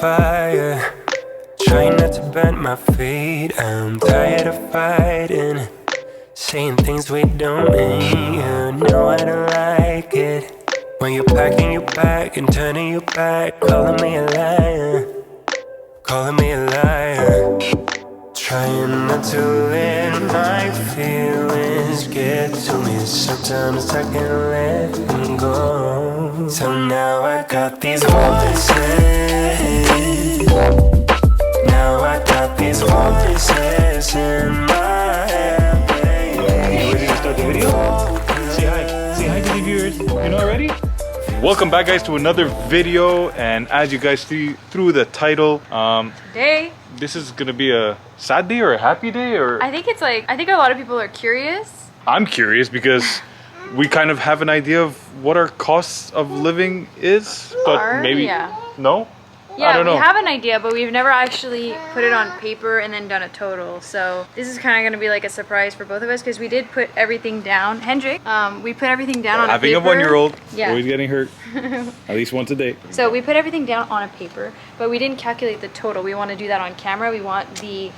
fire. Trying not to bend my feet. I'm tired of fighting, saying things we don't mean. You know I don't like it when you're packing your bag and turning your back, calling me a liar, calling me a liar. Trying not to let my feelings get to me. Sometimes I can't let them go. So now I got these voices. Now I got these voices in my head, baby. You ready to start the video? Say hi. Say hi to the viewers. You know already? Welcome back, guys, to another video. And as you guys see through the title, Today, this is gonna be a sad day or a happy day, or I think a lot of people are curious. I'm curious because we kind of have an idea of what our costs of living is, but maybe no. Yeah, I don't know. We have an idea, but we've never actually put it on paper and then done a total. So this is kind of going to be like a surprise for both of us because we did put everything down. Hendrik, we put everything down on a paper. Having a 1-year-old, yeah, always getting hurt, at least once a day. So we put everything down on a paper, but we didn't calculate the total. We want to do that on camera. We want the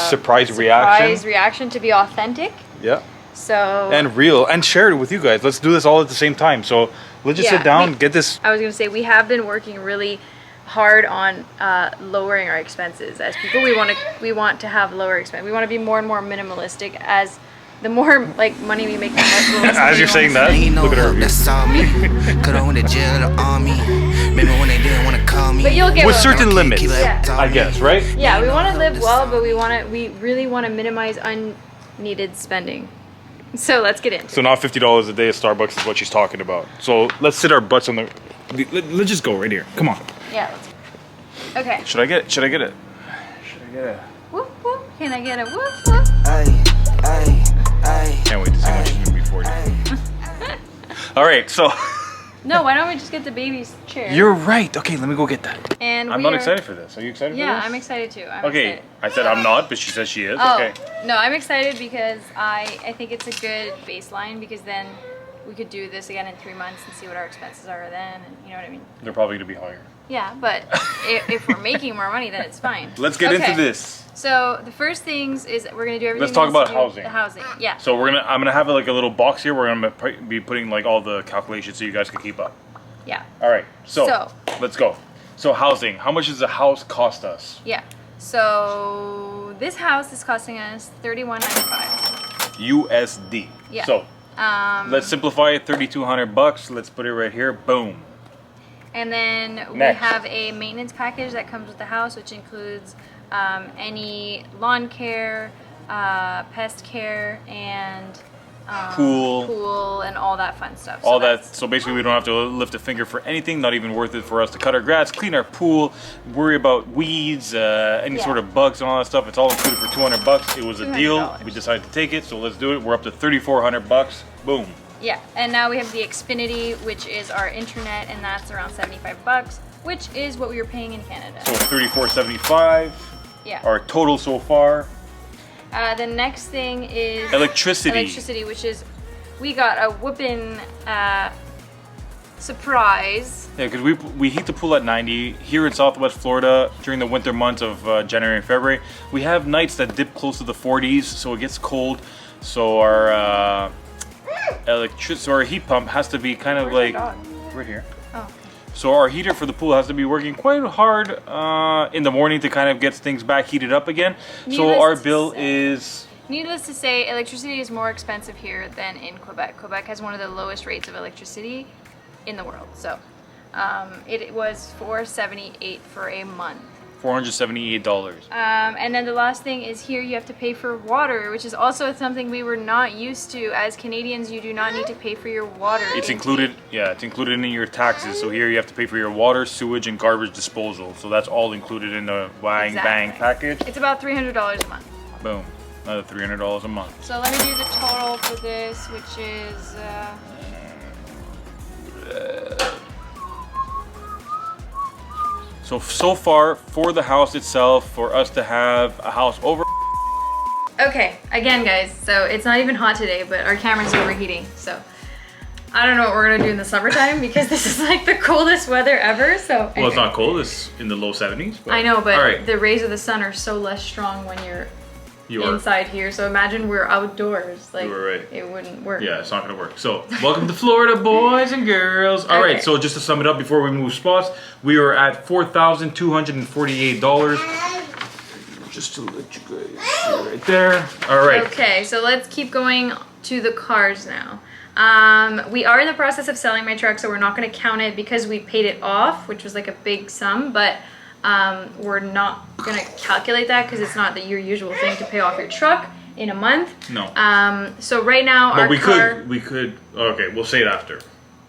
surprise reaction to be authentic. Yeah. So and real, and share it with you guys. Let's do this all at the same time. So let's just sit down, get this. I was going to say, we have been working really hard on lowering our expenses. As people, we want to have lower expense. We want to be more and more minimalistic. As the more like money we make, the less. As you're saying that, look at her. But you'll get with certain limits, yeah. I guess, right? Yeah, we want to live well, but we really want to minimize unneeded spending. So let's get in. So not $50 a day at Starbucks is what she's talking about. So let's sit our butts on the. Let's just go right here. Come on. Yeah. Let's go. Okay. Should I get it? Whoop whoop. Can I get a whoop whoop? Can't wait to see what she's gonna be 40. All right, so. No, why don't we just get the baby's chair? You're right. Okay, let me go get that. And I'm not excited for this. Are you excited for this? Yeah, I'm excited too. Okay, I said I'm not, but she says she is. Oh, okay. No, I'm excited because I think it's a good baseline because then we could do this again in 3 months and see what our expenses are then, and you know what I mean? They're probably gonna be higher. Yeah, but if we're making more money, then it's fine. Let's get into this. So the first things is we're gonna do everything. Let's talk about housing. The housing, yeah. So I'm gonna have like a little box here. We're gonna be putting like all the calculations so you guys can keep up. Yeah. All right. So let's go. So housing. How much does a house cost us? Yeah. So this house is costing us $31.95 USD. Yeah. So let's simplify it. $3,200. Let's put it right here. Boom. And then we Next. have a maintenance package that comes with the house, which includes any lawn care, pest care, and pool, and all that fun stuff. All that. So basically, we don't have to lift a finger for anything. Not even worth it for us to cut our grass, clean our pool, worry about weeds, any sort of bugs and all that stuff. It's all included for $200. It was a deal. We decided to take it, so let's do it. We're up to $3,400. Boom. Yeah, and now we have the Xfinity, which is our internet, and that's around $75, which is what we were paying in Canada. So $34.75. Yeah. Our total so far. The next thing is electricity. Electricity, which is we got a whooping surprise. Yeah, because we heat the pool at 90 here in Southwest Florida during the winter months of January and February. We have nights that dip close to the 40s, so it gets cold. So our our heat pump has to be kind of like right here. Oh. So our heater for the pool has to be working quite hard in the morning to kind of get things back heated up again. So our bill is. Needless to say, electricity is more expensive here than in Quebec. Quebec has one of the lowest rates of electricity in the world. So it was $478 for a month. $478. And then the last thing is here you have to pay for water, which is also something we were not used to. As Canadians, you do not need to pay for your water. It's included, yeah, it's included in your taxes. So here you have to pay for your water, sewage, and garbage disposal. So that's all included in the bang package. It's about $300 a month. Boom, another $300 a month. So let me do the total for this, which is So far, for the house itself, for us to have a house over. Okay, again guys, so it's not even hot today, but our camera's overheating, so I don't know what we're gonna do in the summertime because this is like the coldest weather ever. So Well, it's not cold. It's in the low 70s. But... I know, but all right. the rays of the sun are so less strong when you're inside here. So imagine we're outdoors. Like, you were right. It wouldn't work. Yeah, it's not gonna work. So, welcome to Florida, boys and girls. All right. So just to sum it up before we move spots, we are at $4,248. Just to let you guys see right there. All right. Okay, so let's keep going to the cars now. We are in the process of selling my truck, so we're not going to count it because we paid it off, which was like a big sum, but we're not going to calculate that because it's not your usual thing to pay off your truck in a month. No. So right now but our car... we could, okay, we'll say it after.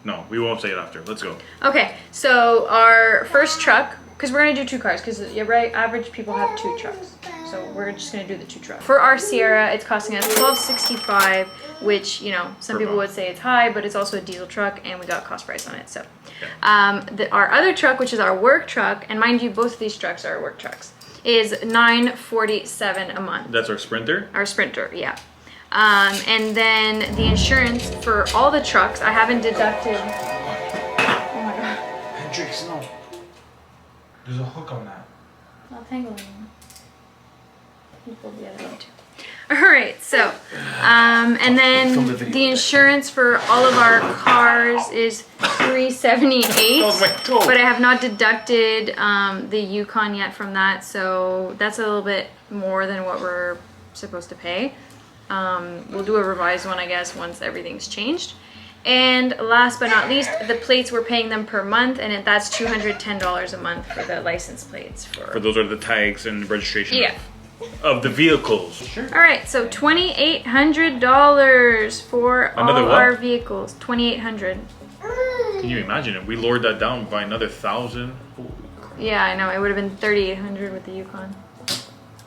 No, we won't say it after. Let's go. Okay, so our first truck, because we're going to do 2 cars, because you're right, average people have 2 trucks. So we're just going to do the 2 trucks. For our Sierra, it's costing us $1,265, which, you know, some people would say it's high, but it's also a diesel truck, and we got cost price on it. So our other truck, which is our work truck, and mind you, both of these trucks are work trucks, is $947 a month. That's our Sprinter? Our Sprinter, yeah. And then the insurance for all the trucks, I haven't deducted. Oh my god. Hendrix, no. There's a hook on that. Not tangling. You pulled the other one too. Alright, so, and then the insurance for all of our cars is $378, but I have not deducted the Yukon yet from that, so that's a little bit more than what we're supposed to pay. We'll do a revised one, I guess, once everything's changed. And last but not least, the plates, we're paying them per month, and that's $210 a month for the license plates. For those are the tags and registration. Yeah. Of the vehicles. Sure. All right, so $2,800 for all our vehicles. $2,800. Can you imagine it? We lowered that down by another 1,000. Yeah, I know. It would have been $3,800 with the Yukon,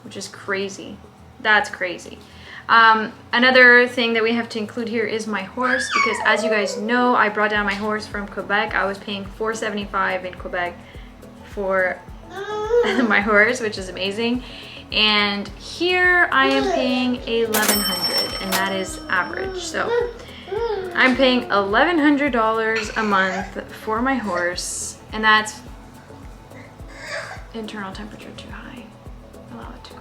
which is crazy. That's crazy. Another thing that we have to include here is my horse, because as you guys know, I brought down my horse from Quebec. I was paying $475 in Quebec for my horse, which is amazing. And here I am paying $1,100, and that is average. So I'm paying $1,100 a month for my horse, and that's internal temperature too high. Allow it to go.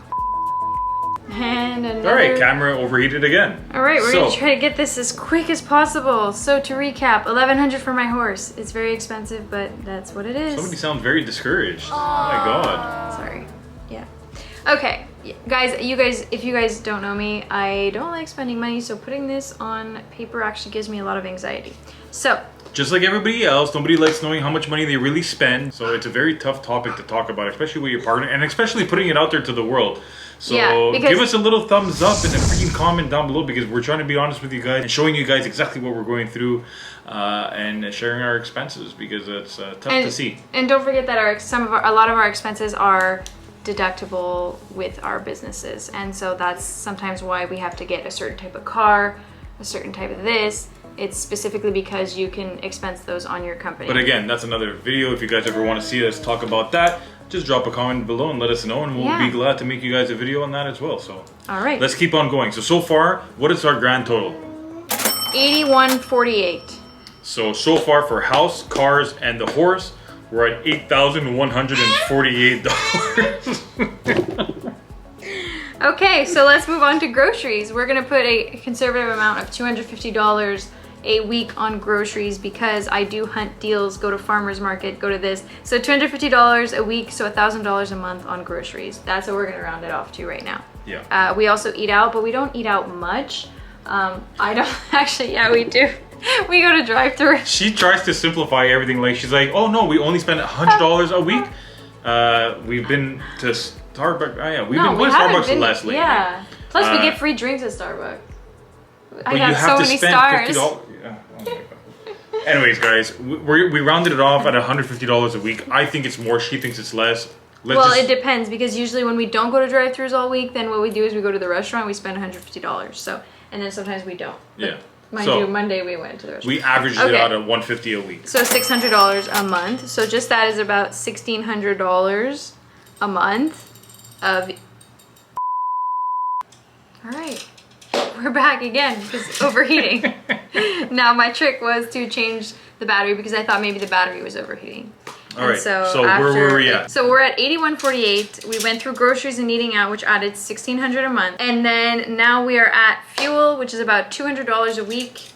And another... All right, camera overheated again. All right, we're gonna try to get this as quick as possible. So to recap, $1,100 for my horse. It's very expensive, but that's what it is. Somebody sounds very discouraged. Oh my god. Sorry. Yeah. Okay, guys, if you guys don't know me, I don't like spending money, so putting this on paper actually gives me a lot of anxiety. So, just like everybody else, nobody likes knowing how much money they really spend, so it's a very tough topic to talk about, especially with your partner, and especially putting it out there to the world. So give us a little thumbs up and a freaking comment down below, because we're trying to be honest with you guys and showing you guys exactly what we're going through and sharing our expenses, because it's tough to see. And don't forget that a lot of our expenses are deductible with our businesses, and so that's sometimes why we have to get a certain type of car, a certain type of this. It's specifically because you can expense those on your company. But again, that's another video. If you guys ever want to see us talk about that, just drop a comment below and let us know, and we'll be glad to make you guys a video on that as well. So all right, let's keep on going. So far, what is our grand total? $81.48. So far for house, cars, and the horse, we're at $8,148. Okay, so let's move on to groceries. We're gonna put a conservative amount of $250 a week on groceries, because I do hunt deals, go to farmer's market, go to this. So $250 a week, so $1,000 a month on groceries. That's what we're gonna round it off to right now. Yeah. We also eat out, but we don't eat out much. I don't actually, yeah, we do. We go to drive-thru. She tries to simplify everything. Like, she's like, oh no, we only spend $100 a week. We've been to Starbucks. Oh yeah, we've been going to Starbucks less lately. Yeah. Plus we get free drinks at Starbucks. I got so many stars. $50. Yeah. Oh my god. Anyways, guys, we rounded it off at $150 a week. I think it's more. She thinks it's less. It depends, because usually when we don't go to drive-thrus all week, then what we do is we go to the restaurant. We spend $150. So, and then sometimes we don't. Yeah. Mind you, Monday we went to the restaurant. We averaged it out at $150 a week. So $600 a month. So just that is about $1,600 a month of. All right. we're back again because overheating. Now my trick was to change the battery because I thought maybe the battery was overheating. All right, so where were we at? So we're at $81.48. We went through groceries and eating out, which added $1,600 a month. And then now we are at fuel, which is about $200 a week.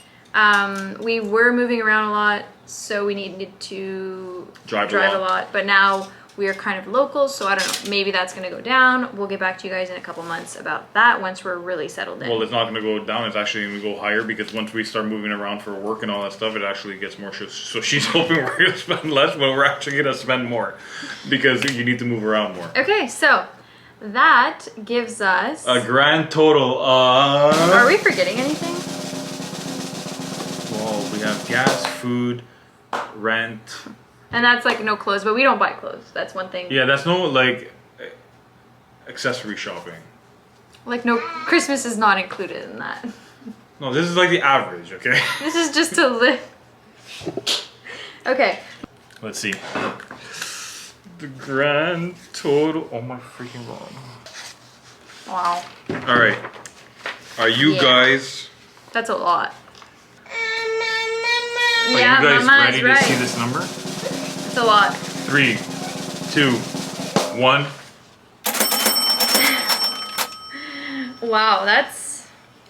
We were moving around a lot, so we needed to drive a lot. But now we are kind of local, so I don't know, maybe that's gonna go down. We'll get back to you guys in a couple months about that once we're really settled in. Well, it's not gonna go down, it's actually gonna go higher because once we start moving around for work and all that stuff, it actually gets more shifts. So she's hoping we're gonna spend less, but we're actually gonna spend more because you need to move around more. Okay, so that gives us a grand total of... Are we forgetting anything? Well, we have gas, food, rent... And that's like no clothes, but we don't buy clothes. That's one thing. Yeah, that's no like accessory shopping. Like no, Christmas is not included in that. No, this is like the average, okay? This is just to live. Okay. Let's see. The grand total. Oh my freaking god. Wow. All right. Are you guys? That's a lot. Are you guys ready to see this number? A lot. 3, 2, 1. Wow, that's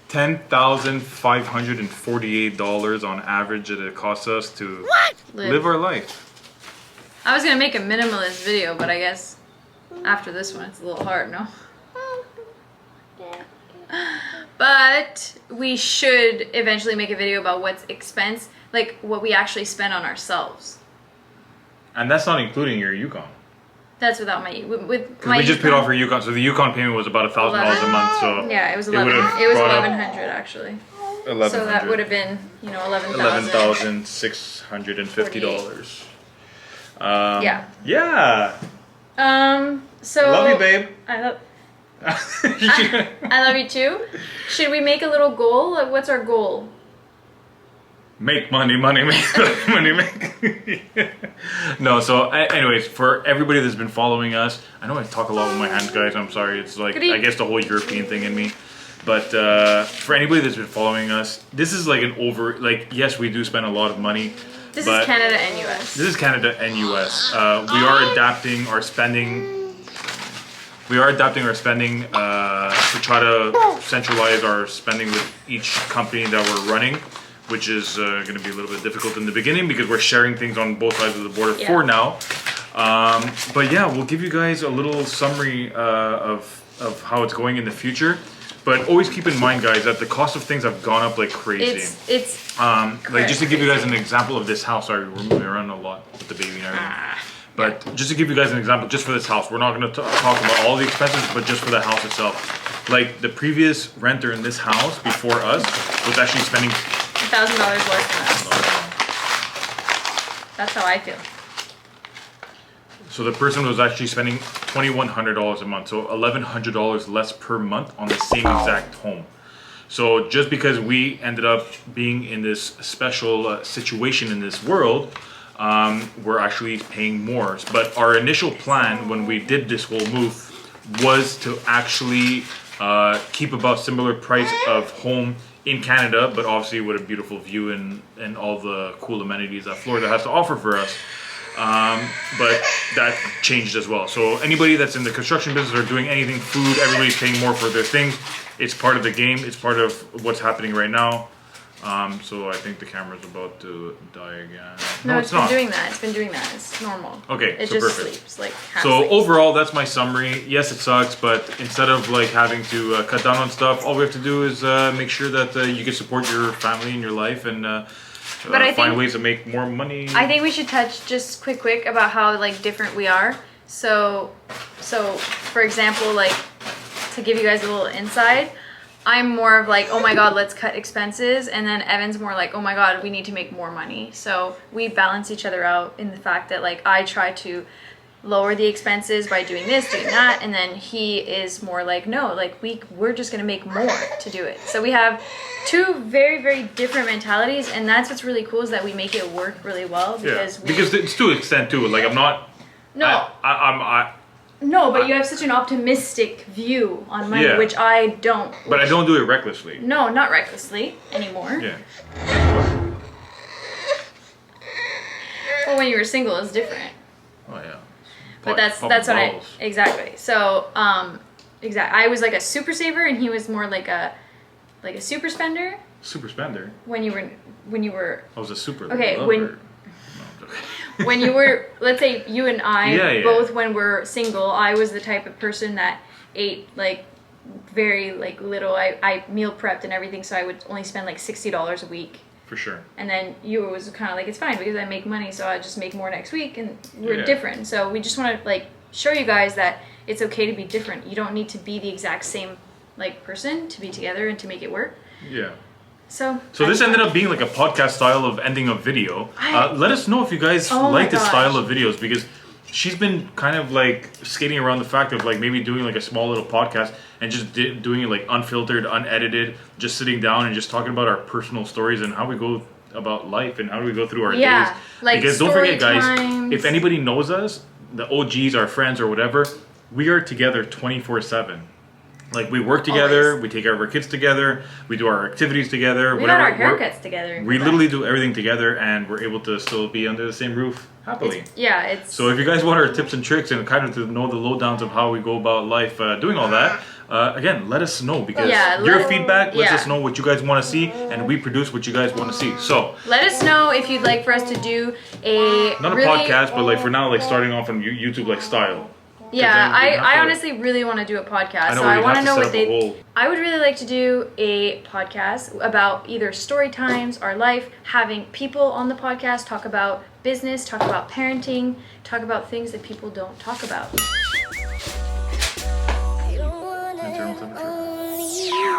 $10,548 on average that it costs us to live our life. I was gonna make a minimalist video, but I guess after this one it's a little hard, no? But we should eventually make a video about what's expense, like what we actually spend on ourselves. And that's not including your Yukon. That's without my with my. We just paid off your Yukon, so the Yukon payment was about $1,000 a month. So yeah, it was 11. It was 1,100 actually. 1,100. So that would have been, you know, $11,650. Yeah. Yeah. So. I love you, babe. I love you too. Should we make a little goal? Like, what's our goal? Make money, money, make money, make. No, so anyways, for everybody that's been following us, I know I talk a lot with my hands, guys. I'm sorry. It's like, I guess the whole European thing in me. But for anybody that's been following us, this is like yes, we do spend a lot of money. This is Canada and US. This is Canada and US. We are adapting our spending. We are adapting our spending to try to centralize our spending with each company that we're running, which is going to be a little bit difficult in the beginning because we're sharing things on both sides of the border for now. But yeah, we'll give you guys a little summary of how it's going in the future. But always keep in mind, guys, that the cost of things have gone up like crazy. It's like just to give you guys an example of this house. Sorry, we're moving around a lot with the baby and everything. But just to give you guys an example, just for this house, we're not going to talk about all the expenses, but just for the house itself. Like the previous renter in this house before us was actually spending $1,000 less than us. That's how I feel. So the person was actually spending $2,100 a month, so $1,100 less per month on the same exact home. So just because we ended up being in this special situation in this world, we're actually paying more. But our initial plan when we did this whole move was to actually keep about similar price of home in Canada, but obviously with a beautiful view and all the cool amenities that Florida has to offer for us. But that changed as well. So anybody that's in the construction business or doing anything, food, everybody's paying more for their things. It's part of the game. It's part of what's happening right now. So I think the camera's about to die again. No, it's been doing that. It's been doing that. It's normal. Okay, it so just perfect. sleeps like so sleeps. Overall, that's my summary. Yes, it sucks, but instead of like having to cut down on stuff, all we have to do is make sure that you can support your family and your life and find ways to make more money. I think we should touch just quick about how like different we are. So for example, like to give you guys a little insight, I'm more of like, oh my god, let's cut expenses, and then Evan's more like, oh my god, we need to make more money. So we balance each other out in the fact that like I try to lower the expenses by doing this, doing that, and then he is more like, no, like we're just gonna make more to do it. So we have two very, very different mentalities, and that's what's really cool is that we make it work really well because because it's to an extent too. Like I'm not. No. No, but you have such an optimistic view on money, Yeah. which I don't. But I don't do it recklessly. No, not recklessly anymore. Yeah. Well, when you were single, it's different. Oh yeah. But that's what I exactly. So exactly. I was like a super saver, and he was more like a super spender. Super spender. When you were. I was a super Okay, lover. when No, I'm joking. when you were, let's say you and I Yeah. both when we're single, I was the type of person that ate like very like little. I meal prepped and everything, so I would only spend like $60 a week. For sure. And then you was kind of like, it's fine because I make money, so I just make more next week, and we're Yeah. different. So we just want to like show you guys that it's okay to be different. You don't need to be the exact same like person to be together and to make it work. Yeah. So this ended up being like a podcast style of ending a video. Let us know if you guys Oh my like this gosh. style of videos, because she's been kind of like skating around the fact of like maybe doing like a small little podcast and just doing it like unfiltered, unedited, just sitting down and just talking about our personal stories and how we go about life and how do we go through our days. Like because don't story forget, guys, times. if anybody knows us, the OGs, our friends or whatever, we are together 24/7. Like we work together, Always. we take care of our kids together, we do our activities together. we whatever. got our haircuts together. We literally do everything together, and we're able to still be under the same roof happily. It's So if you guys want our tips and tricks and kind of to know the lowdowns of how we go about life doing all that, again, let us know, because your feedback lets us know what you guys want to see, and we produce what you guys want to see. So let us know if you'd like for us to do a not a podcast, but like for now, like starting off on YouTube like style. Yeah, then we'd have I to- honestly really want to do a podcast. I know, So I we'd want have to to know set what up a they. whole- I would really like to do a podcast about either story times, our life, having people on the podcast talk about business, talk about parenting, talk about things that people don't talk about. Internal temperature.